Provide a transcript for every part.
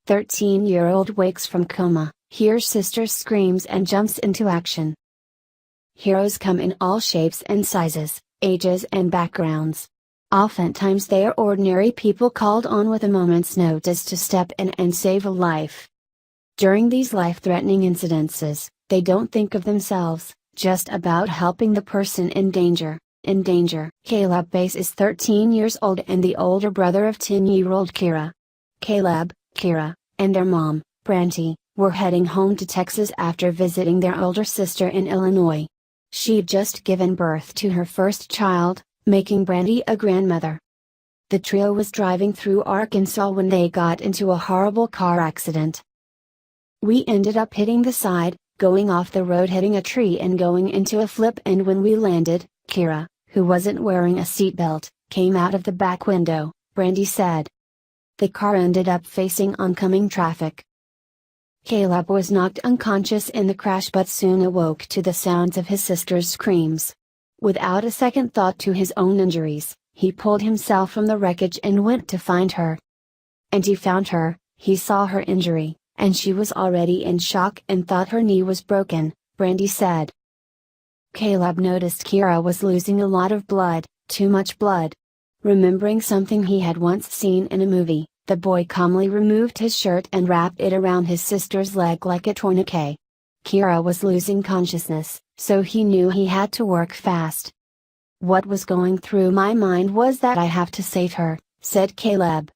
13-year-old wakes from coma, hears sister's screams and jumps into action. Heroes come in all shapes and sizes, ages and backgrounds. Oftentimes they are ordinary people called on with a moment's notice to step in and save a life. During these life-threatening incidences, they don't think of themselves, just about helping the person in danger. Caleb Bass is 13 years old and the older brother of 10-year-old Kira. Caleb, Kira, and their mom, Branty, were heading home to Texas after visiting their older sister in Illinois. She'd just given birth to her first child, making Branty a grandmother. The trio was driving through Arkansas when they got into a horrible car accident. We ended up hitting the side, going off the road, hitting a tree and going into a flip, and when we landed, Kira, who wasn't wearing a seatbelt, came out of the back window, Branty said. The car ended up facing oncoming traffic. Caleb was knocked unconscious in the crash but soon awoke to the sounds of his sister's screams. Without a second thought to his own injuries, he pulled himself from the wreckage and went to find her. And he found her. He saw her injury, and she was already in shock and thought her knee was broken, Branty said. Caleb noticed Kira was losing a lot of blood, too much blood. Remembering something he had once seen in a movie, the boy calmly removed his shirt and wrapped it around his sister's leg like a tourniquet. Kira was losing consciousness, so he knew he had to work fast. What was going through my mind was that I have to save her, said Caleb.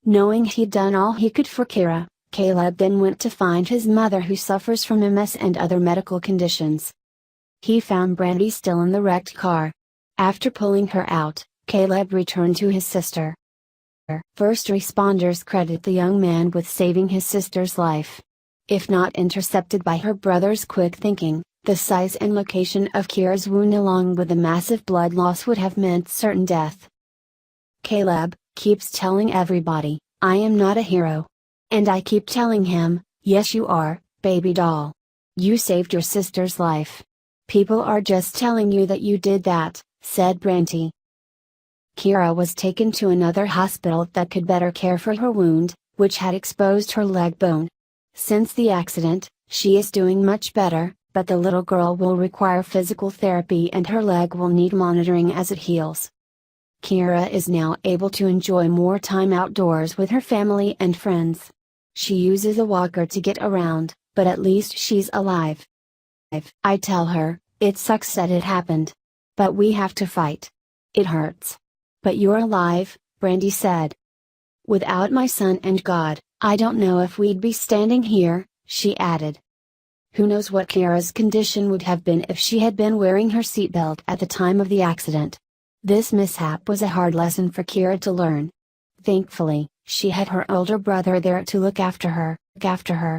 Knowing he'd done all he could for Kira, Caleb then went to find his mother, who suffers from MS and other medical conditions. He found Branty still in the wrecked car. After pulling her out, Caleb returned to his sister. First responders credit the young man with saving his sister's life. If not intercepted by her brother's quick thinking, the size and location of Kira's wound along with the massive blood loss would have meant certain death. Caleb keeps telling everybody, "I am not a hero." And I keep telling him, "Yes you are, baby doll. You saved your sister's life. People are just telling you that you did that," said Branty. Kira was taken to another hospital that could better care for her wound, which had exposed her leg bone. Since the accident, she is doing much better, but the little girl will require physical therapy and her leg will need monitoring as it heals. Kira is now able to enjoy more time outdoors with her family and friends. She uses a walker to get around, but at least she's alive. I tell her, "It sucks that it happened. But we have to fight. It hurts. But you're alive," Branty said. "Without my son and God, I don't know if we'd be standing here," she added. Who knows what Kira's condition would have been if she had been wearing her seatbelt at the time of the accident. This mishap was a hard lesson for Kira to learn. Thankfully, she had her older brother there to look after her.